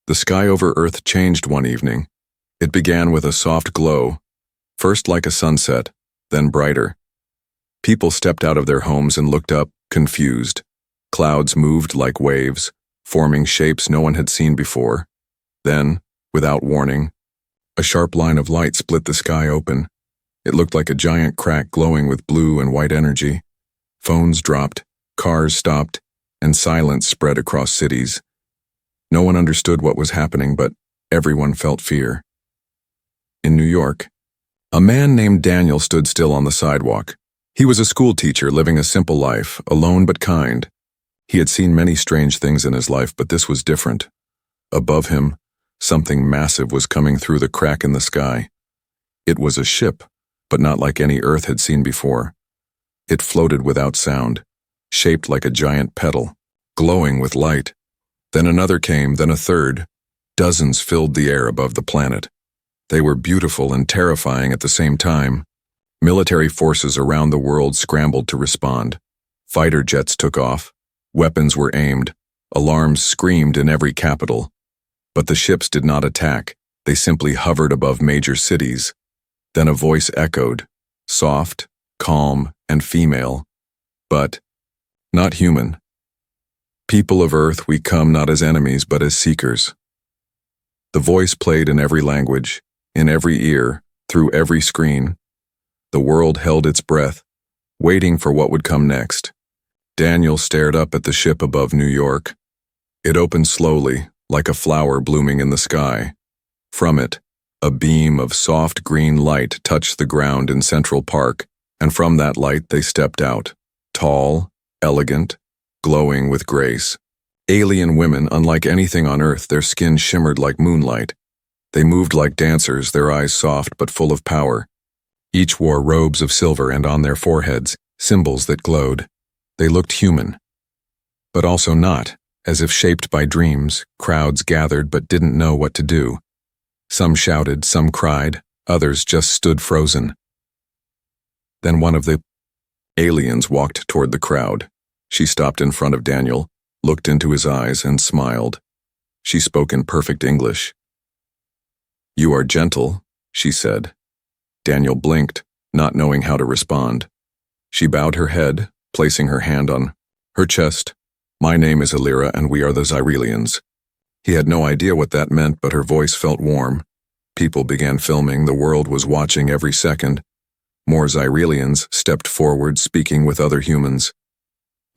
The sky over Earth changed one evening. It began with a soft glow, first like a sunset, then brighter. People stepped out of their homes and looked up, confused. Clouds moved like waves, forming shapes no one had seen before. Then, without warning, a sharp line of light split the sky open. It looked like a giant crack glowing with blue and white energy. Phones dropped, cars stopped, and silence spread across cities. No one understood what was happening, but everyone felt fear. In New York, a man named Daniel stood still on the sidewalk. He was a school teacher living a simple life, alone but kind. He had seen many strange things in his life, but this was different. Above him, something massive was coming through the crack in the sky. It was a ship, but not like any Earth had seen before. It floated without sound, shaped like a giant petal, glowing with light. Then another came, then a third. Dozens filled the air above the planet. They were beautiful and terrifying at the same time. Military forces around the world scrambled to respond. Fighter jets took off. Weapons were aimed. Alarms screamed in every capital. But the ships did not attack. They simply hovered above major cities. Then a voice echoed, soft, calm, and female, but not human. People of Earth, we come not as enemies but as seekers. The voice played in every language, in every ear, through every screen. The world held its breath, waiting for what would come next. Daniel stared up at the ship above New York. It opened slowly, like a flower blooming in the sky. From it, a beam of soft green light touched the ground in Central Park, and from that light they stepped out, tall, elegant, glowing with grace. Alien women, unlike anything on Earth, their skin shimmered like moonlight. They moved like dancers, their eyes soft but full of power. Each wore robes of silver and on their foreheads, symbols that glowed. They looked human, but also not, as if shaped by dreams. Crowds gathered but didn't know what to do. Some shouted, some cried, others just stood frozen. Then one of the aliens walked toward the crowd. She stopped in front of Daniel, looked into his eyes, and smiled. She spoke in perfect English. "You are gentle," she said. Daniel blinked, not knowing how to respond. She bowed her head, placing her hand on her chest. "My name is Illyra, and we are the Xyrelians." He had no idea what that meant, but her voice felt warm. People began filming, the world was watching every second. More Xyrelians stepped forward, speaking with other humans.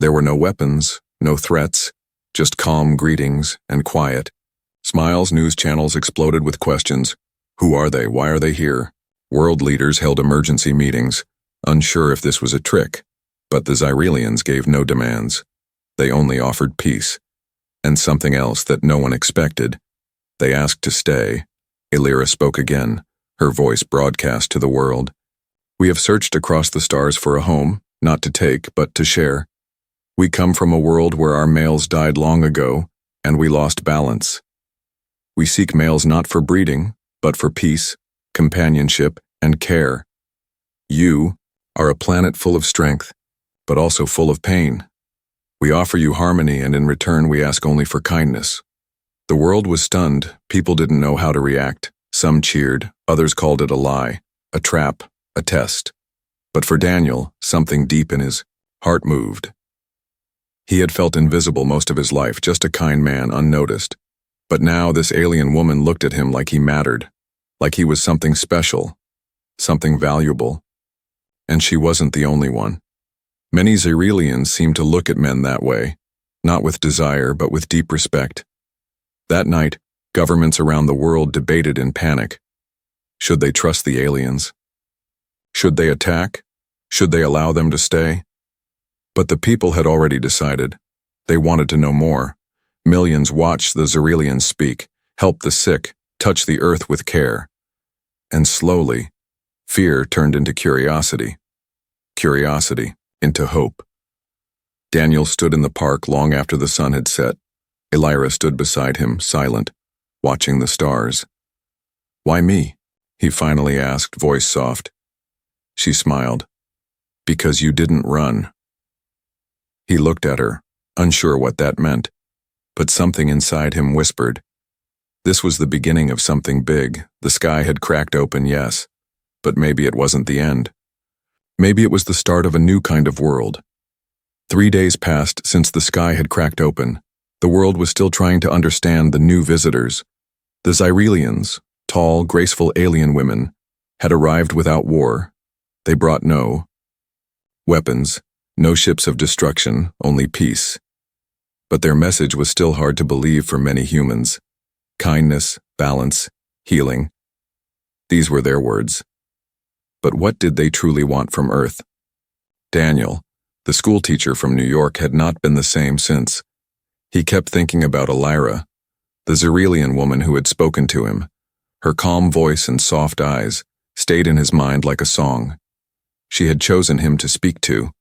There were no weapons, no threats, just calm greetings and quiet. Smiles, news channels exploded with questions. Who are they? Why are they here? World leaders held emergency meetings, unsure if this was a trick. But the Xyrelians gave no demands. They only offered peace. And something else that no one expected. They asked to stay. Illyra spoke again, her voice broadcast to the world. "We have searched across the stars for a home, not to take, but to share. We come from a world where our males died long ago, and we lost balance. We seek males not for breeding, but for peace, companionship, and care. You are a planet full of strength, but also full of pain. We offer you harmony, and in return we ask only for kindness." The world was stunned. People didn't know how to react. Some cheered, others called it a lie, a trap, a test. But for Daniel, something deep in his heart moved. He had felt invisible most of his life, just a kind man, unnoticed. But now this alien woman looked at him like he mattered, like he was something special, something valuable. And she wasn't the only one. Many Xyrelians seemed to look at men that way, not with desire, but with deep respect. That night, governments around the world debated in panic. Should they trust the aliens? Should they attack? Should they allow them to stay? But the people had already decided. They wanted to know more. Millions watched the Xyrelians speak, help the sick, touch the earth with care. And slowly, fear turned into curiosity. Curiosity into hope. Daniel stood in the park long after the sun had set. Illyra stood beside him, silent, watching the stars. "Why me?" he finally asked, voice soft. She smiled. "Because you didn't run." He looked at her, unsure what that meant, but something inside him whispered, This was the beginning of something big. The sky had cracked open, yes, but maybe it wasn't the end. Maybe it was the start of a new kind of world. 3 days passed since the sky had cracked open. The world was still trying to understand the new visitors. The Xyrelians, tall, graceful alien women, had arrived without war. They brought no weapons, no ships of destruction, only peace. But their message was still hard to believe for many humans. Kindness, balance, healing. These were their words. But what did they truly want from Earth? Daniel, the schoolteacher from New York, had not been the same since. He kept thinking about Elira, the Xyrelian woman who had spoken to him. Her calm voice and soft eyes stayed in his mind like a song. She had chosen him to speak to,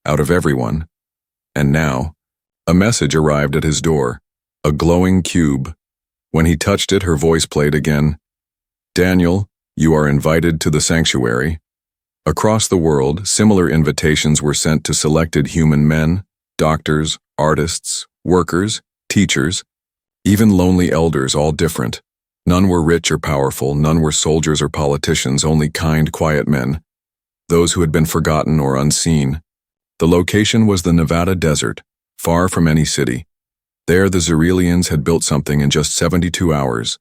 out of everyone. And now, a message arrived at his door, a glowing cube. When he touched it, her voice played again. Daniel, you are invited to the sanctuary. Across the world, similar invitations were sent to selected human men, doctors, artists, workers, teachers, even lonely elders, all different. None were rich or powerful, none were soldiers or politicians, only kind, quiet men, those who had been forgotten or unseen. The location was the Nevada desert, far from any city. There the Xyrelians had built something in just 72 hours,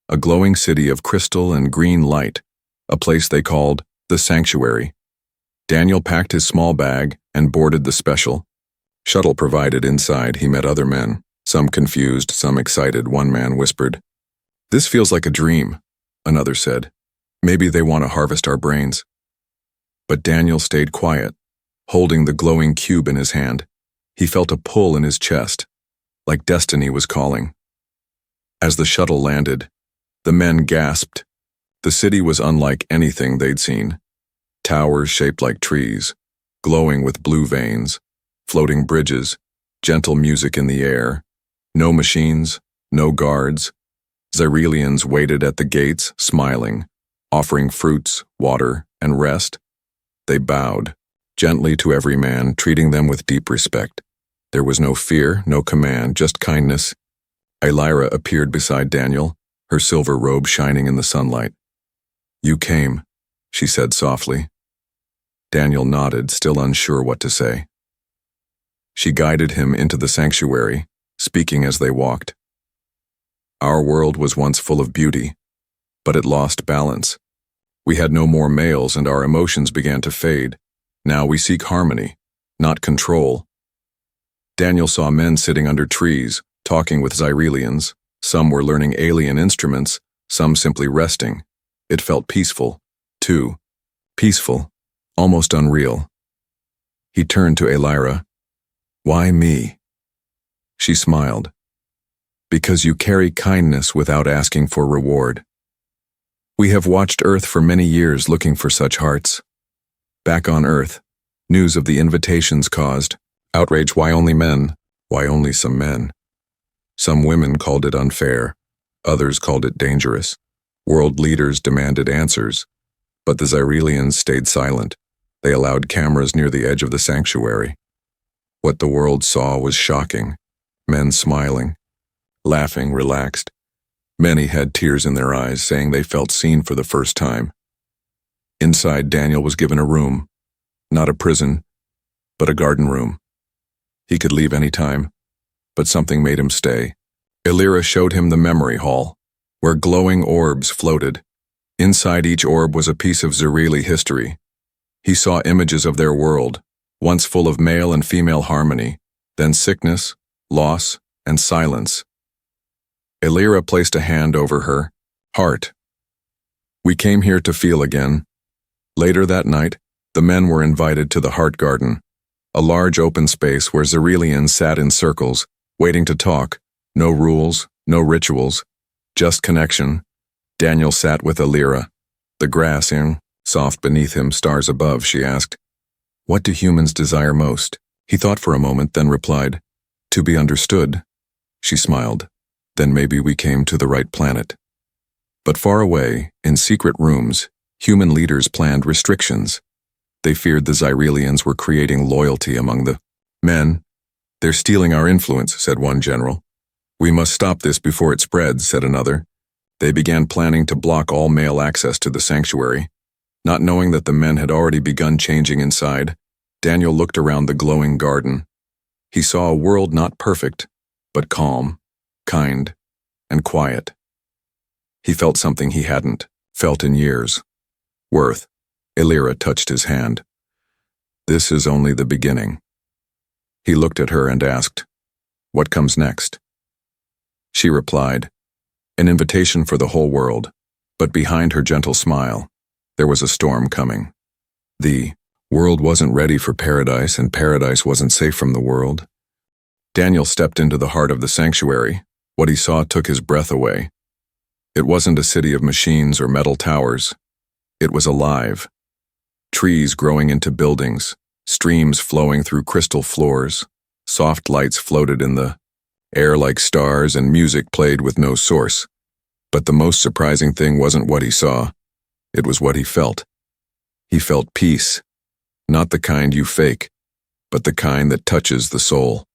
a glowing city of crystal and green light, a place they called the sanctuary. Daniel packed his small bag and boarded the special shuttle provided. Inside, he met other men, some confused, some excited. One man whispered, "This feels like a dream," another said. "Maybe they want to harvest our brains." But Daniel stayed quiet, holding the glowing cube in his hand. He felt a pull in his chest, like destiny was calling. As the shuttle landed, the men gasped. The city was unlike anything they'd seen. Towers shaped like trees, glowing with blue veins, floating bridges, gentle music in the air. No machines, no guards. Xyrelians waited at the gates, smiling, offering fruits, water, and rest. They bowed, gently to every man, treating them with deep respect. There was no fear, no command, just kindness. Elira appeared beside Daniel, her silver robe shining in the sunlight. "You came," she said softly. Daniel nodded, still unsure what to say. She guided him into the sanctuary, speaking as they walked. "Our world was once full of beauty, but it lost balance. We had no more males and our emotions began to fade. Now we seek harmony, not control." Daniel saw men sitting under trees, talking with Xyrelians. Some were learning alien instruments, some simply resting. It felt peaceful, too. Peaceful, almost unreal. He turned to Elira. "Why me?" She smiled. "Because you carry kindness without asking for reward. We have watched Earth for many years looking for such hearts. Back on Earth, news of the invitations caused outrage. Why only men? Why only some men? Some women called it unfair. Others called it dangerous. World leaders demanded answers. But the Xyrelians stayed silent. They allowed cameras near the edge of the sanctuary. What the world saw was shocking. Men smiling, laughing, relaxed. Many had tears in their eyes, saying they felt seen for the first time. Inside, Daniel was given a room. Not a prison, but a garden room. He could leave any time, but something made him stay. Elira showed him the memory hall, where glowing orbs floated. Inside each orb was a piece of Xyreli history. He saw images of their world, once full of male and female harmony, then sickness, loss, and silence. Elira placed a hand over her heart. "We came here to feel again." Later that night, the men were invited to the Heart Garden, a large open space where Xyrelians sat in circles, waiting to talk. No rules, no rituals, just connection. Daniel sat with Elira, the grass in, soft beneath him, stars above. She asked, "What do humans desire most?" He thought for a moment, then replied, "To be understood." She smiled. "Then maybe we came to the right planet." But far away, in secret rooms, human leaders planned restrictions. They feared the Xyrelians were creating loyalty among the men. "They're stealing our influence," said one general. "We must stop this before it spreads," said another. They began planning to block all male access to the sanctuary. Not knowing that the men had already begun changing inside, Daniel looked around the glowing garden. He saw a world not perfect, but calm, kind, and quiet. He felt something he hadn't felt in years. Worth. Illyra touched his hand. "This is only the beginning." He looked at her and asked, "What comes next?" She replied, "An invitation for the whole world," but behind her gentle smile, there was a storm coming. The world wasn't ready for paradise, and paradise wasn't safe from the world. Daniel stepped into the heart of the sanctuary. What he saw took his breath away. It wasn't a city of machines or metal towers. It was alive. Trees growing into buildings, streams flowing through crystal floors, soft lights floated in the air like stars, and music played with no source. But the most surprising thing wasn't what he saw. It was what he felt. He felt peace, not the kind you fake, but the kind that touches the soul.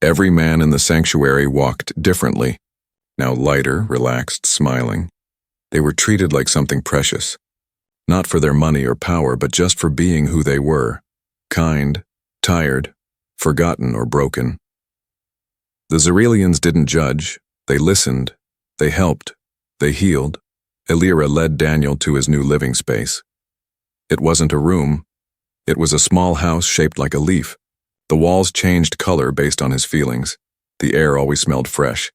Every man in the sanctuary walked differently, now lighter, relaxed, smiling. They were treated like something precious, not for their money or power, but just for being who they were, kind, tired, forgotten, or broken. The Xerelians didn't judge. They listened. They helped. They healed. Illyra led Daniel to his new living space. It wasn't a room. It was a small house shaped like a leaf. The walls changed color based on his feelings. The air always smelled fresh.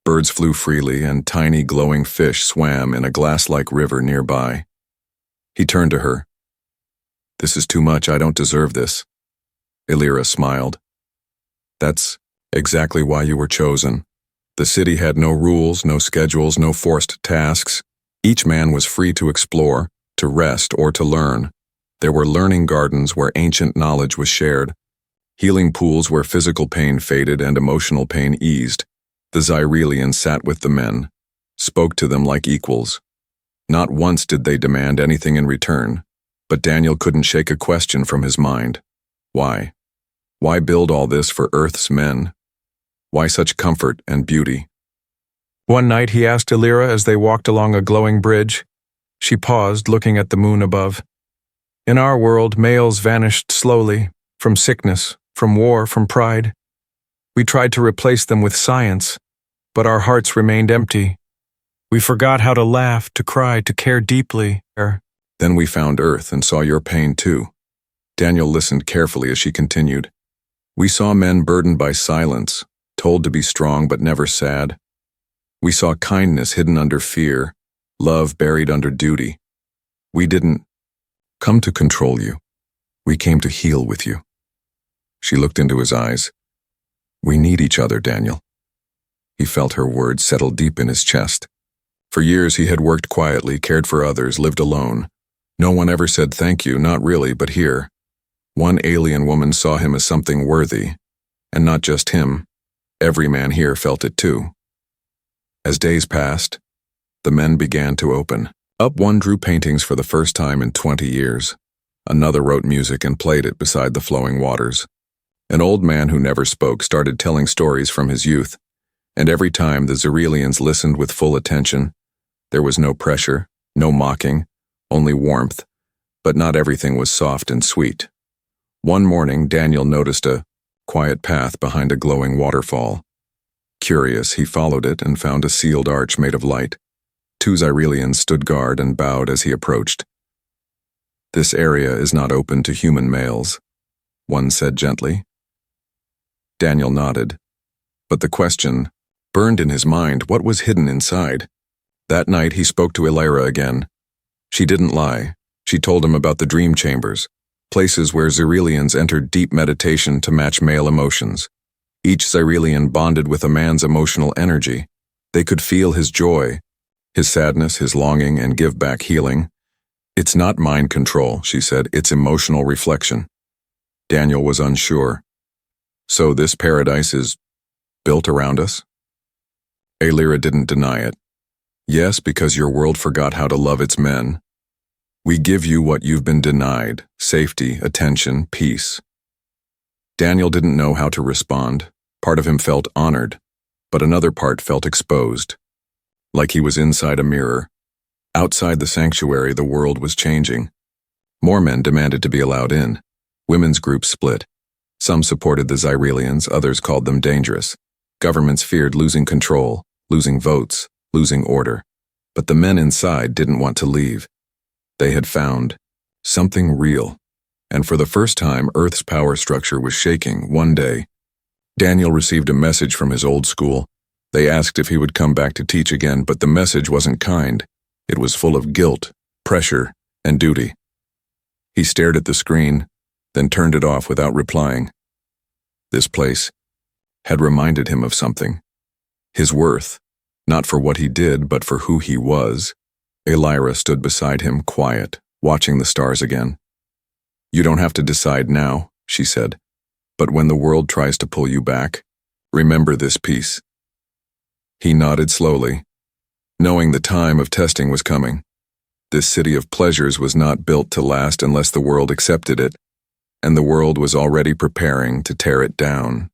Birds flew freely, and tiny glowing fish swam in a glass-like river nearby. He turned to her. "This is too much. I don't deserve this." Illyra smiled. "That's exactly why you were chosen." The city had no rules, no schedules, no forced tasks. Each man was free to explore, to rest, or to learn. There were learning gardens where ancient knowledge was shared, healing pools where physical pain faded and emotional pain eased. The Xerelians sat with the men, spoke to them like equals. Not once did they demand anything in return, but Daniel couldn't shake a question from his mind. Why? Why build all this for Earth's men? Why such comfort and beauty? One night he asked Illyra as they walked along a glowing bridge. She paused, looking at the moon above. "In our world, males vanished slowly, from sickness, from war, from pride. We tried to replace them with science, but our hearts remained empty. We forgot how to laugh, to cry, to care deeply." Then we found Earth and saw your pain too. Daniel listened carefully as she continued. "We saw men burdened by silence, told to be strong but never sad. We saw kindness hidden under fear, love buried under duty. We didn't come to control you. We came to heal with you." She looked into his eyes. "We need each other, Daniel." He felt her words settle deep in his chest. For years he had worked quietly, cared for others, lived alone. No one ever said thank you, not really, but here. One alien woman saw him as something worthy. And not just him. Every man here felt it too. As days passed, the men began to open. Up one drew paintings for the first time in 20 years. Another wrote music and played it beside the flowing waters. An old man who never spoke started telling stories from his youth, and every time the Xerelians listened with full attention. There was no pressure, no mocking, only warmth, but not everything was soft and sweet. One morning, Daniel noticed a quiet path behind a glowing waterfall. Curious, he followed it and found a sealed arch made of light. 2 Xerelians stood guard and bowed as he approached. "This area is not open to human males," one said gently. Daniel nodded, but the question burned in his mind. What was hidden inside? That night he spoke to Illyra again. She didn't lie. She told him about the dream chambers, places where Xerelians entered deep meditation to match male emotions. Each Xerelian bonded with a man's emotional energy. They could feel his joy, his sadness, his longing, and give back healing. "It's not mind control," she said, "it's emotional reflection." Daniel was unsure. "So this paradise is built around us?" Illyra didn't deny it. "Yes, because your world forgot how to love its men. We give you what you've been denied: safety, attention, peace." Daniel didn't know how to respond. Part of him felt honored, but another part felt exposed, like he was inside a mirror. Outside the sanctuary, the world was changing. More men demanded to be allowed in. Women's groups split. Some supported the Xyrelians, others called them dangerous. Governments feared losing control, losing votes, losing order. But the men inside didn't want to leave. They had found something real. And for the first time, Earth's power structure was shaking. One day, Daniel received a message from his old school. They asked if he would come back to teach again, but the message wasn't kind. It was full of guilt, pressure, and duty. He stared at the screen, then turned it off without replying. This place had reminded him of something. His worth, not for what he did, but for who he was. Elira stood beside him, quiet, watching the stars again. "You don't have to decide now," she said. "But when the world tries to pull you back, remember this piece." He nodded slowly, knowing the time of testing was coming. This city of pleasures was not built to last unless the world accepted it, and the world was already preparing to tear it down.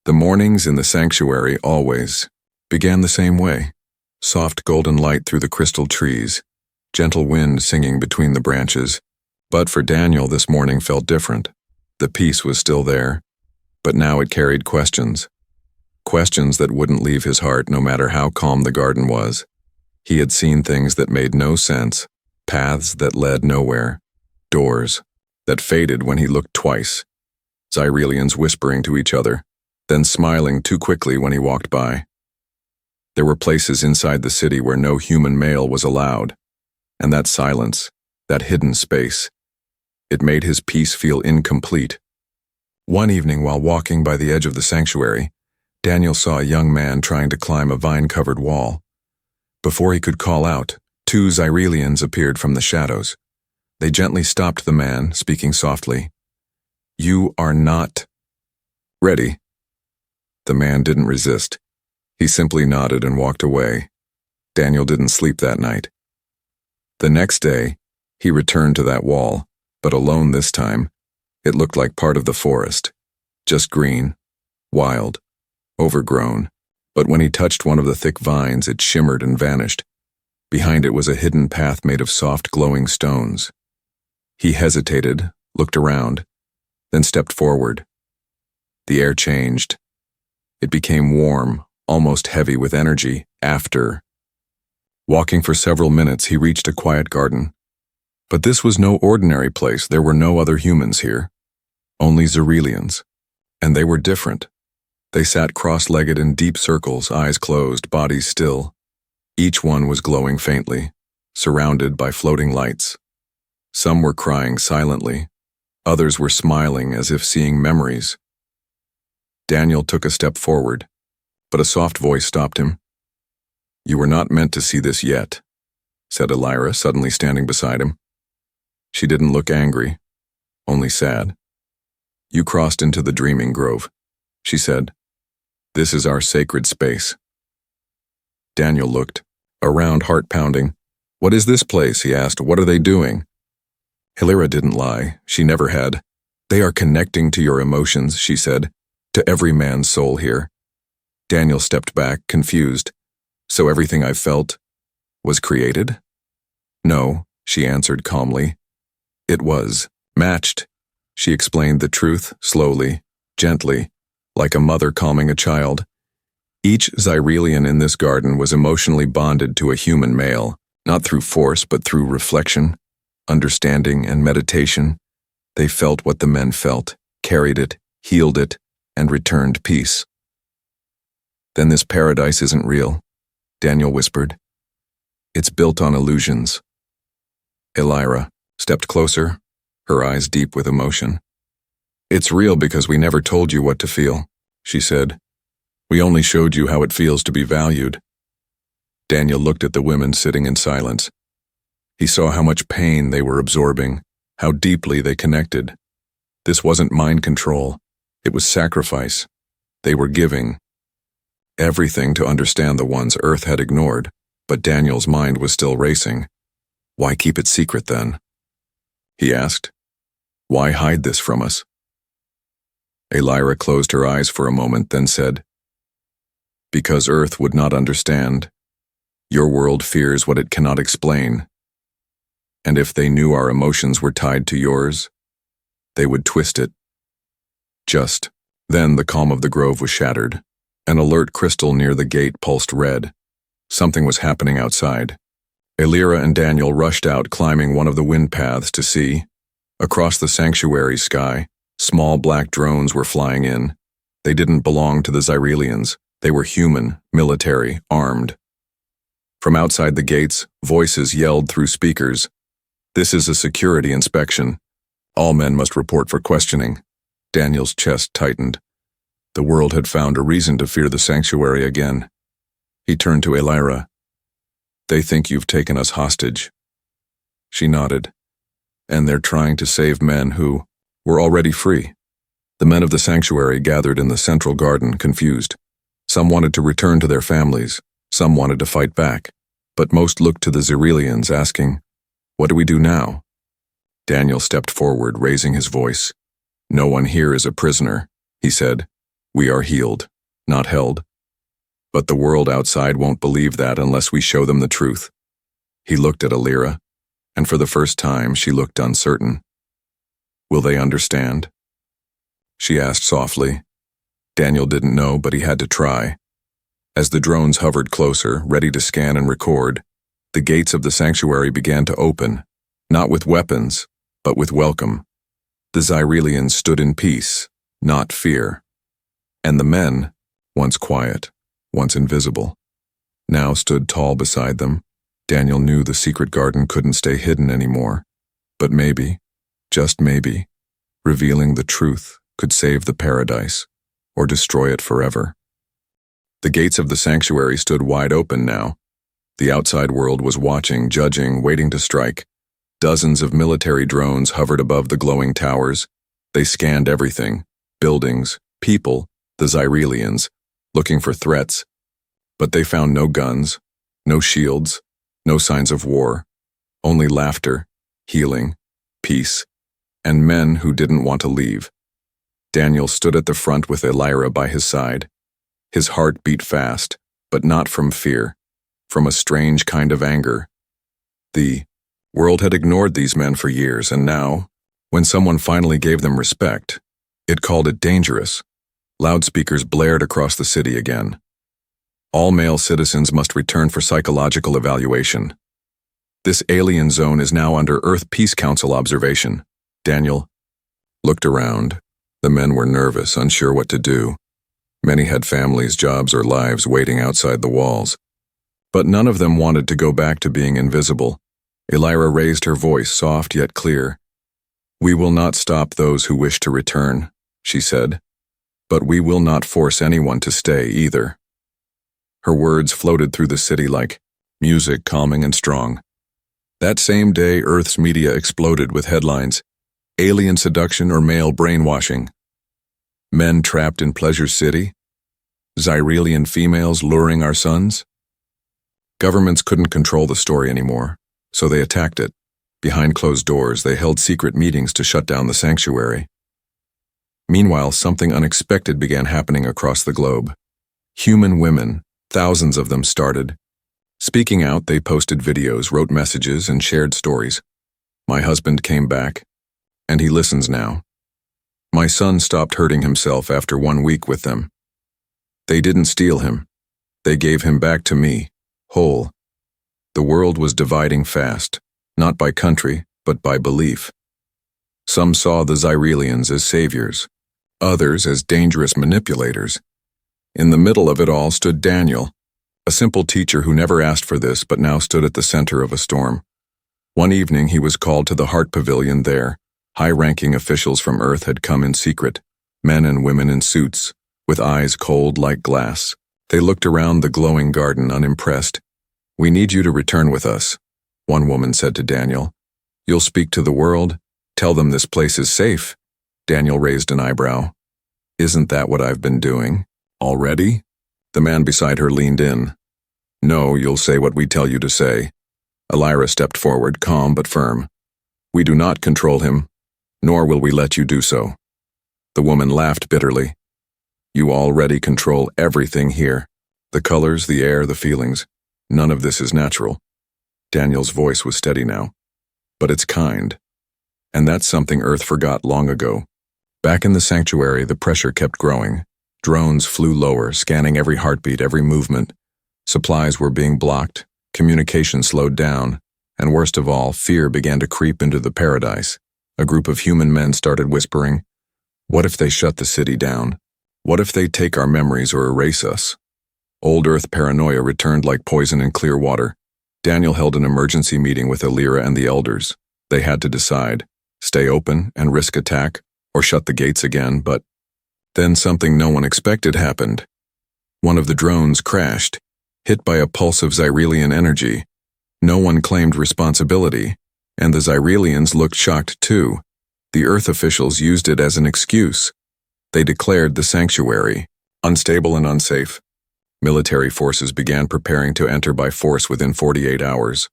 The mornings in the sanctuary always began the same way. Soft golden light through the crystal trees, gentle wind singing between the branches. But for Daniel, this morning felt different. The peace was still there, but now it carried questions. Questions that wouldn't leave his heart no matter how calm the garden was. He had seen things that made no sense, paths that led nowhere, doors that faded when he looked twice, Xyrelians whispering to each other, then smiling too quickly when he walked by. There were places inside the city where no human male was allowed, and that silence, that hidden space, it made his peace feel incomplete. One evening while walking by the edge of the sanctuary, Daniel saw a young man trying to climb a vine-covered wall. Before he could call out, 2 Xyrelians appeared from the shadows. They gently stopped the man, speaking softly. "You are not ready." The man didn't resist. He simply nodded and walked away. Daniel didn't sleep that night. The next day, he returned to that wall, but alone this time. It looked like part of the forest, just green, wild, overgrown. But when he touched one of the thick vines, it shimmered and vanished. Behind it was a hidden path made of soft, glowing stones. He hesitated, looked around, then stepped forward. The air changed. It became warm, almost heavy with energy. After walking for several minutes, he reached a quiet garden. But this was no ordinary place. There were no other humans here, only Xyrelians. And they were different. They sat cross-legged in deep circles, eyes closed, bodies still. Each one was glowing faintly, surrounded by floating lights. Some were crying silently. Others were smiling as if seeing memories. Daniel took a step forward, but a soft voice stopped him. "You were not meant to see this yet," said Elira, suddenly standing beside him. She didn't look angry, only sad. "You crossed into the dreaming grove," she said. "This is our sacred space." Daniel looked around, heart pounding. "What is this place?" he asked. "What are they doing?" Elira didn't lie. She never had. "They are connecting to your emotions," she said, "to every man's soul here." Daniel stepped back, confused. "So everything I felt was created?" "No," she answered calmly. "It was matched." She explained the truth, slowly, gently, like a mother calming a child. Each Xyrelian in this garden was emotionally bonded to a human male, not through force but through reflection, understanding, and meditation. They felt what the men felt, carried it, healed it, and returned peace. "Then this paradise isn't real," Daniel whispered. "It's built on illusions." Elira stepped closer, her eyes deep with emotion. "It's real because we never told you what to feel," she said. "We only showed you how it feels to be valued." Daniel looked at the women sitting in silence. He saw how much pain they were absorbing, how deeply they connected. This wasn't mind control. It was sacrifice. They were giving everything to understand the ones Earth had ignored, but Daniel's mind was still racing. "Why keep it secret then?" he asked. "Why hide this from us?" Elira closed her eyes for a moment, then said, "Because Earth would not understand. Your world fears what it cannot explain. And if they knew our emotions were tied to yours, they would twist it." Just then the calm of the grove was shattered. An alert crystal near the gate pulsed red. Something was happening outside. Elira and Daniel rushed out, climbing one of the wind paths to see. Across the sanctuary sky, small black drones were flying in. They didn't belong to the Xyrelians. They were human, military, armed. From outside the gates, voices yelled through speakers, "This is a security inspection. All men must report for questioning." Daniel's chest tightened. The world had found a reason to fear the sanctuary again. He turned to Elira. "They think you've taken us hostage." She nodded. "And they're trying to save men who were already free." The men of the sanctuary gathered in the central garden, confused. Some wanted to return to their families, some wanted to fight back, but most looked to the Xyrelians, asking, "What do we do now?" Daniel stepped forward, raising his voice. "No one here is a prisoner," he said. "We are healed, not held. But the world outside won't believe that unless we show them the truth." He looked at Elira, and for the first time she looked uncertain. "Will they understand?" she asked softly. Daniel didn't know, but he had to try. As the drones hovered closer, ready to scan and record, the gates of the sanctuary began to open, not with weapons, but with welcome. The Xyrelians stood in peace, not fear. And the men, once quiet, once invisible, now stood tall beside them. Daniel knew the secret garden couldn't stay hidden anymore. But maybe, just maybe, revealing the truth could save the paradise, or destroy it forever. The gates of the sanctuary stood wide open now. The outside world was watching, judging, waiting to strike. Dozens of military drones hovered above the glowing towers. They scanned everything, buildings, people, the Xyrelians, looking for threats. But they found no guns, no shields, no signs of war, only laughter, healing, peace, and men who didn't want to leave. Daniel stood at the front with Elira by his side. His heart beat fast, but not from fear, from a strange kind of anger. The world had ignored these men for years, and now, when someone finally gave them respect, it called it dangerous. Loudspeakers blared across the city again. All male citizens must return for psychological evaluation. This alien zone is now under Earth Peace Council observation. Daniel looked around. The men were nervous, unsure what to do. Many had families, jobs, or lives waiting outside the walls. But none of them wanted to go back to being invisible. Elira raised her voice, soft yet clear. "We will not stop those who wish to return," she said. "But we will not force anyone to stay either." Her words floated through the city like music, calming and strong. That same day, Earth's media exploded with headlines: "Alien seduction or male brainwashing," "Men trapped in Pleasure City," "Xyrelian females luring our sons." Governments couldn't control the story anymore, so they attacked it. Behind closed doors, they held secret meetings to shut down the sanctuary. Meanwhile, something unexpected began happening across the globe. Human women, thousands of them, started speaking out. They posted videos, wrote messages, and shared stories. "My husband came back, and he listens now. My son stopped hurting himself after 1 week with them. They didn't steal him. They gave him back to me, whole." The world was dividing fast, not by country, but by belief. Some saw the Xyrelians as saviors, others as dangerous manipulators. In the middle of it all stood Daniel, a simple teacher who never asked for this but now stood at the center of a storm. One evening he was called to the Heart Pavilion there. High-ranking officials from Earth had come in secret, men and women in suits, with eyes cold like glass. They looked around the glowing garden, unimpressed. "We need you to return with us," one woman said to Daniel. "You'll speak to the world, tell them this place is safe." Daniel raised an eyebrow. "Isn't that what I've been doing? Already?" The man beside her leaned in. "No, you'll say what we tell you to say." Elira stepped forward, calm but firm. "We do not control him, nor will we let you do so." The woman laughed bitterly. You already control everything here. The colors, the air, the feelings. None of this is natural. Daniel's voice was steady now. But it's kind. And that's something Earth forgot long ago. Back in the sanctuary, the pressure kept growing. Drones flew lower, scanning every heartbeat, every movement. Supplies were being blocked, communication slowed down, and worst of all, fear began to creep into the paradise. A group of human men started whispering, "What if they shut the city down? What if they take our memories or erase us?" Old Earth paranoia returned like poison in clear water. Daniel held an emergency meeting with Illyra and the elders. They had to decide, stay open and risk attack, or shut the gates again, but then something no one expected happened. One of the drones crashed, hit by a pulse of Xyrelian energy. No one claimed responsibility, and the Xyrelians looked shocked too. The Earth officials used it as an excuse. They declared the sanctuary unstable and unsafe. Military forces began preparing to enter by force within 48 hours.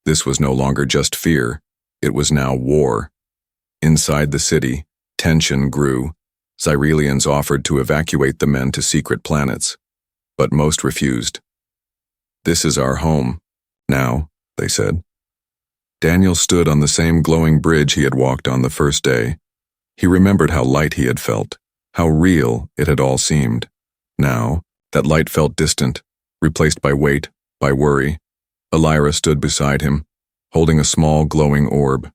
This was no longer just fear, it was now war. Inside the city, tension grew. Xyrelians offered to evacuate the men to secret planets, but most refused. "This is our home, now," they said. Daniel stood on the same glowing bridge he had walked on the first day. He remembered how light he had felt, how real it had all seemed. Now, that light felt distant, replaced by weight, by worry. Illyra stood beside him, holding a small glowing orb.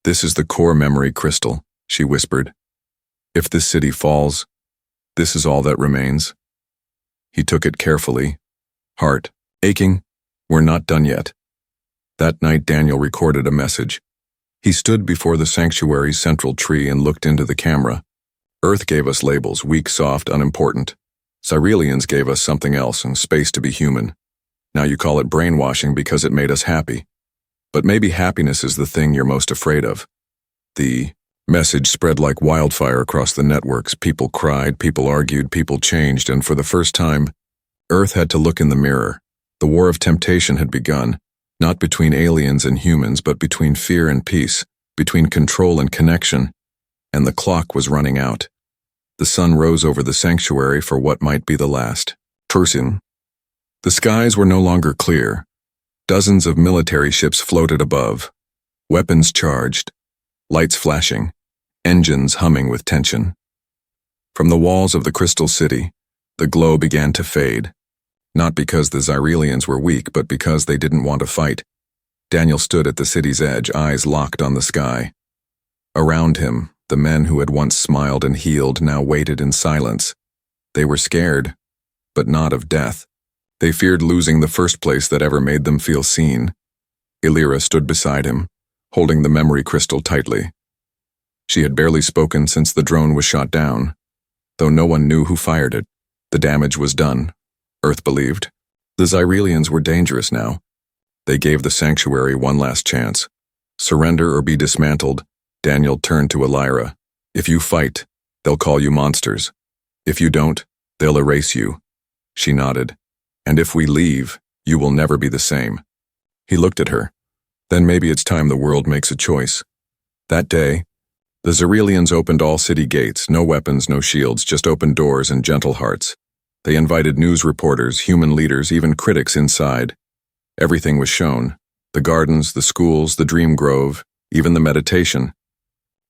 "This is the core memory crystal," she whispered. "If this city falls, this is all that remains." He took it carefully, heart aching. "We're not done yet." That night Daniel recorded a message. He stood before the sanctuary's central tree and looked into the camera. Earth gave us labels, weak, soft, unimportant. Xyrelians gave us something else and space to be human. Now you call it brainwashing because it made us happy. But maybe happiness is the thing you're most afraid of. The message spread like wildfire across the networks. People cried, people argued, people changed, and for the first time, Earth had to look in the mirror. The war of temptation had begun, not between aliens and humans, but between fear and peace, between control and connection, and the clock was running out. The sun rose over the sanctuary for what might be the last. Trusin. The skies were no longer clear. Dozens of military ships floated above, weapons charged, lights flashing, engines humming with tension. From the walls of the Crystal City, the glow began to fade, not because the Xyrelians were weak, but because they didn't want to fight. Daniel stood at the city's edge, eyes locked on the sky. Around him, the men who had once smiled and healed now waited in silence. They were scared, but not of death. They feared losing the first place that ever made them feel seen. Illyra stood beside him, holding the memory crystal tightly. She had barely spoken since the drone was shot down. Though no one knew who fired it, the damage was done, Earth believed. The Xyrelians were dangerous now. They gave the sanctuary one last chance. Surrender or be dismantled. Daniel turned to Illyra. "If you fight, they'll call you monsters. If you don't, they'll erase you." She nodded. "And if we leave, you will never be the same." He looked at her. "Then maybe it's time the world makes a choice." That day, the Xyrelians opened all city gates, no weapons, no shields, just open doors and gentle hearts. They invited news reporters, human leaders, even critics inside. Everything was shown. The gardens, the schools, the dream grove, even the meditation.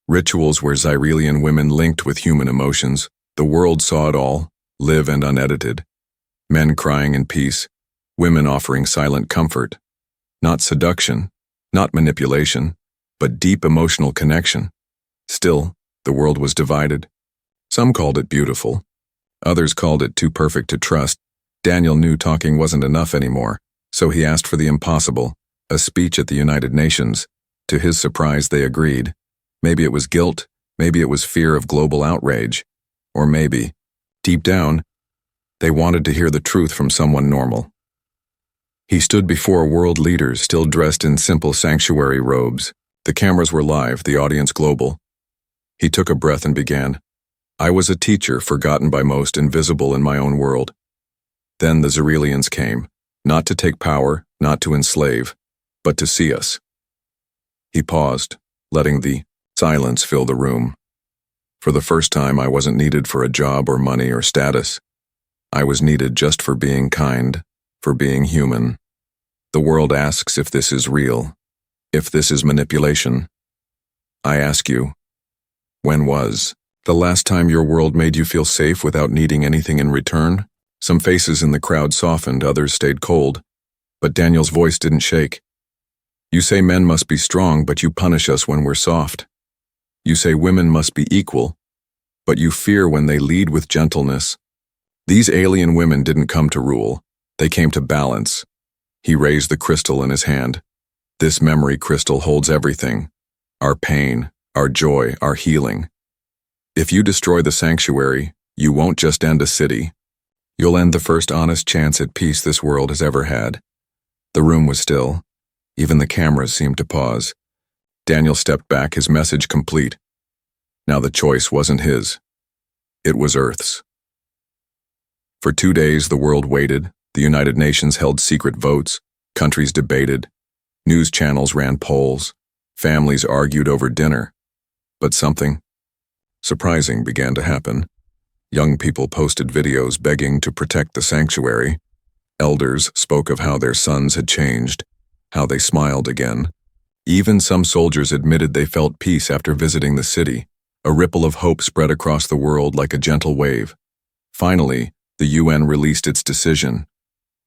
Rituals where Xyrelian women linked with human emotions. The world saw it all, live and unedited. Men crying in peace, women offering silent comfort. Not seduction, not manipulation, but deep emotional connection. Still, the world was divided. Some called it beautiful. Others called it too perfect to trust. Daniel knew talking wasn't enough anymore, so he asked for the impossible, a speech at the United Nations. To his surprise, they agreed. Maybe it was guilt, maybe it was fear of global outrage, or maybe, deep down, they wanted to hear the truth from someone normal. He stood before world leaders still dressed in simple sanctuary robes. The cameras were live, the audience global. He took a breath and began. "I was a teacher, forgotten by most, invisible in my own world. Then the Xyrelians came, not to take power, not to enslave, but to see us." He paused, letting the silence fill the room. For the first time, I wasn't needed for a job or money or status. I was needed just for being kind, for being human. The world asks if this is real, if this is manipulation. I ask you, when was the last time your world made you feel safe without needing anything in return? Some faces in the crowd softened, others stayed cold. But Daniel's voice didn't shake. You say men must be strong, but you punish us when we're soft. You say women must be equal, but you fear when they lead with gentleness. These alien women didn't come to rule. They came to balance. He raised the crystal in his hand. This memory crystal holds everything. Our pain, our joy, our healing. If you destroy the sanctuary, you won't just end a city. You'll end the first honest chance at peace this world has ever had. The room was still. Even the cameras seemed to pause. Daniel stepped back, his message complete. Now the choice wasn't his. It was Earth's. For 2 days, the world waited. The United Nations held secret votes. Countries debated. News channels ran polls. Families argued over dinner. But something surprising began to happen. Young people posted videos begging to protect the sanctuary. Elders spoke of how their sons had changed, how they smiled again. Even some soldiers admitted they felt peace after visiting the city. A ripple of hope spread across the world like a gentle wave. Finally, the UN released its decision.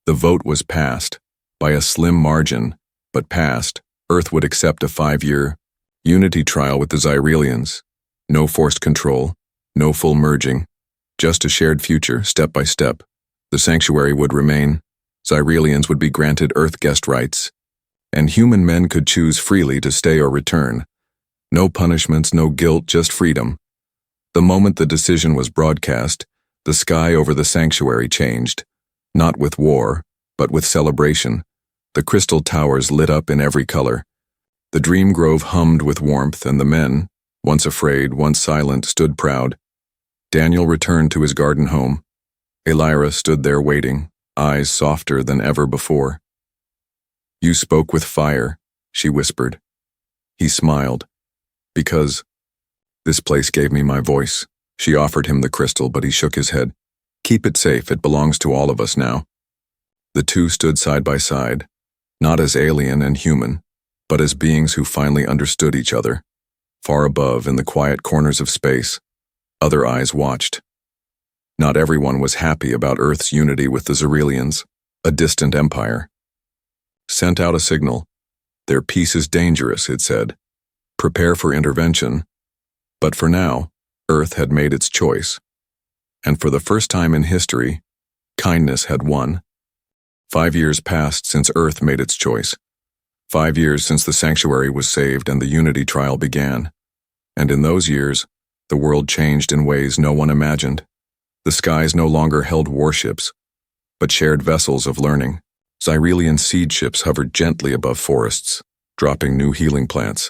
The vote was passed, by a slim margin, but passed. Earth would accept a 5-year unity trial with the Xyrelians. No forced control, no full merging, just a shared future, step by step. The sanctuary would remain. Xyrelians would be granted Earth guest rights, and human men could choose freely to stay or return. No punishments, no guilt, just freedom. The moment the decision was broadcast, the sky over the sanctuary changed. Not with war, but with celebration. The crystal towers lit up in every color. The dream grove hummed with warmth, and the men, once afraid, once silent, stood proud. Daniel returned to his garden home. Elira stood there waiting, eyes softer than ever before. You spoke with fire, she whispered. He smiled. Because this place gave me my voice. She offered him the crystal, but he shook his head. Keep it safe, it belongs to all of us now. The two stood side by side, not as alien and human, but as beings who finally understood each other. Far above, in the quiet corners of space, other eyes watched. Not everyone was happy about Earth's unity with the Xyrelians, a distant empire. Sent out a signal. Their peace is dangerous, it said. Prepare for intervention. But for now, Earth had made its choice. And for the first time in history, kindness had won. 5 years passed since Earth made its choice. 5 years since the sanctuary was saved and the unity trial began. And in those years, the world changed in ways no one imagined. The skies no longer held warships, but shared vessels of learning. Xyrelian seed ships hovered gently above forests, dropping new healing plants.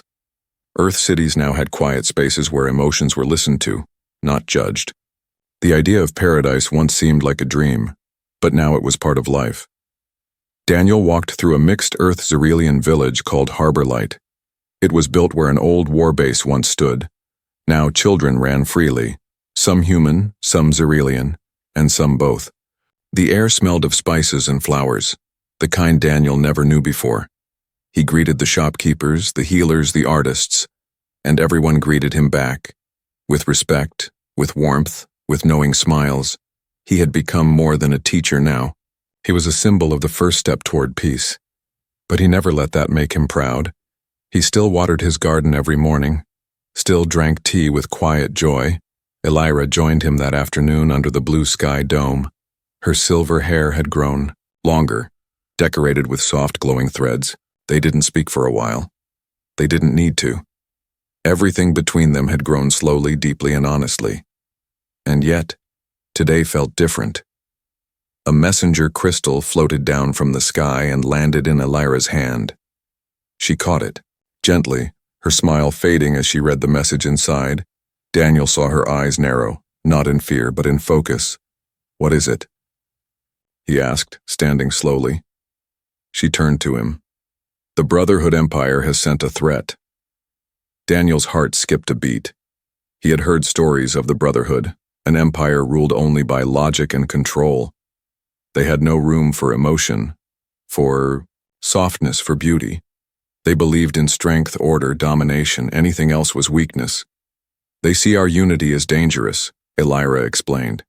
Earth cities now had quiet spaces where emotions were listened to, not judged. The idea of paradise once seemed like a dream, but now it was part of life. Daniel walked through a mixed Earth Xyrelian village called Harbor Light. It was built where an old war base once stood. Now children ran freely, some human, some Xyrelian, and some both. The air smelled of spices and flowers, the kind Daniel never knew before. He greeted the shopkeepers, the healers, the artists, and everyone greeted him back. With respect, with warmth, with knowing smiles. He had become more than a teacher now. He was a symbol of the first step toward peace. But he never let that make him proud. He still watered his garden every morning, still drank tea with quiet joy. Elira joined him that afternoon under the blue sky dome. Her silver hair had grown longer, decorated with soft glowing threads. They didn't speak for a while. They didn't need to. Everything between them had grown slowly, deeply, and honestly. And yet, today felt different. A messenger crystal floated down from the sky and landed in Elira's hand. She caught it, gently, her smile fading as she read the message inside. Daniel saw her eyes narrow, not in fear, but in focus. What is it? He asked, standing slowly. She turned to him. The Brotherhood Empire has sent a threat. Daniel's heart skipped a beat. He had heard stories of the Brotherhood, an empire ruled only by logic and control. They had no room for emotion, for softness, for beauty. They believed in strength, order, domination. Anything else was weakness. They see our unity as dangerous, Elira explained.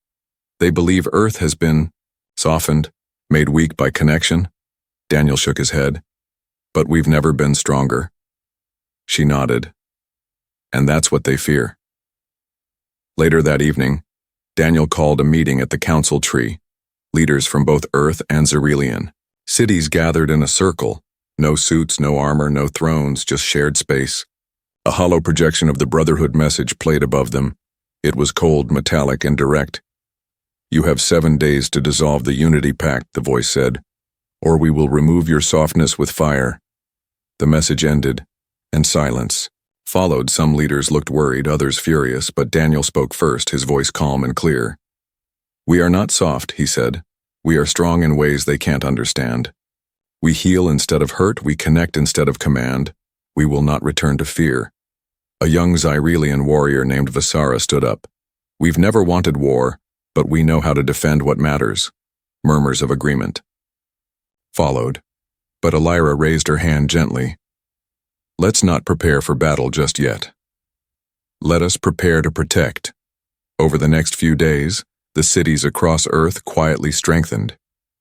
They believe Earth has been softened, made weak by connection. Daniel shook his head. But we've never been stronger. She nodded. And that's what they fear. Later that evening, Daniel called a meeting at the council tree. Leaders from both Earth and Xyrillian. Cities gathered in a circle. No suits, no armor, no thrones, just shared space. A hollow projection of the Brotherhood message played above them. It was cold, metallic, and direct. "You have 7 days to dissolve the Unity Pact," the voice said, "or we will remove your softness with fire." The message ended, and silence followed. Some leaders looked worried, others furious, but Daniel spoke first, his voice calm and clear. "We are not soft," he said. "We are strong in ways they can't understand. We heal instead of hurt, we connect instead of command. We will not return to fear." A young Xyrillian warrior named Vasara stood up. "We've never wanted war, but we know how to defend what matters." Murmurs of agreement followed, but Elira raised her hand gently. "Let's not prepare for battle just yet. Let us prepare to protect." Over the next few days, the cities across Earth quietly strengthened.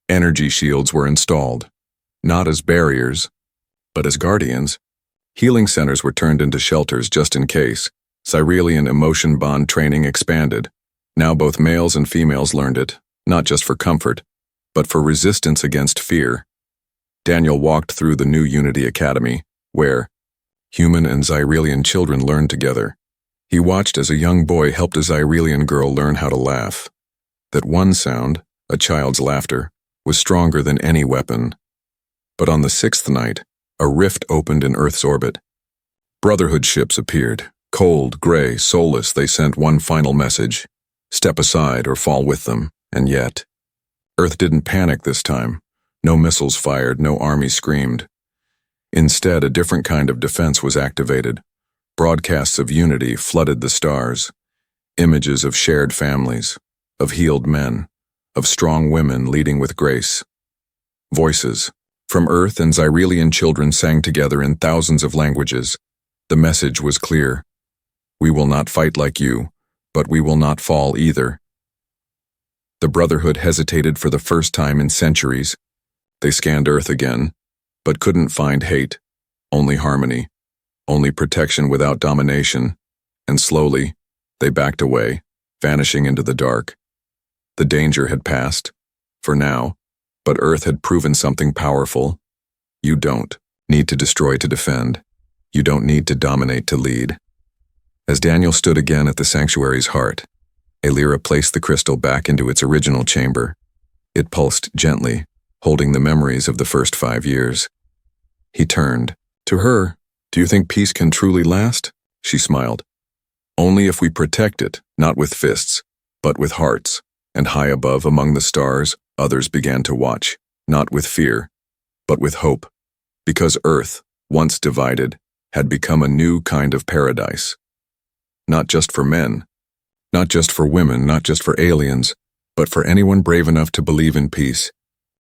Energy shields were installed, not as barriers, but as guardians. Healing centers were turned into shelters just in case. Xyrillian emotion bond training expanded. Now both males and females learned it, not just for comfort, but for resistance against fear. Daniel walked through the new Unity Academy, where human and Xyrillian children learned together. He watched as a young boy helped a Xyrillian girl learn how to laugh. That one sound, a child's laughter, was stronger than any weapon. But on the 6th night, a rift opened in Earth's orbit. Brotherhood ships appeared. Cold, gray, soulless, they sent one final message: step aside or fall with them. And yet, Earth didn't panic this time. No missiles fired, no army screamed. Instead, a different kind of defense was activated. Broadcasts of unity flooded the stars. Images of shared families, of healed men, of strong women leading with grace. Voices from Earth and Xyrillian children sang together in thousands of languages. The message was clear: we will not fight like you, but we will not fall either. The Brotherhood hesitated for the first time in centuries. They scanned Earth again, but couldn't find hate, only harmony, only protection without domination, and slowly, they backed away, vanishing into the dark. The danger had passed, for now, but Earth had proven something powerful. You don't need to destroy to defend. You don't need to dominate to lead. As Daniel stood again at the sanctuary's heart, Elira placed the crystal back into its original chamber. It pulsed gently, holding the memories of the first 5 years. He turned to her. "Do you think peace can truly last?" She smiled. "Only if we protect it, not with fists, but with hearts." And high above, among the stars, others began to watch, not with fear, but with hope. Because Earth, once divided, had become a new kind of paradise. Not just for men, not just for women, not just for aliens, but for anyone brave enough to believe in peace.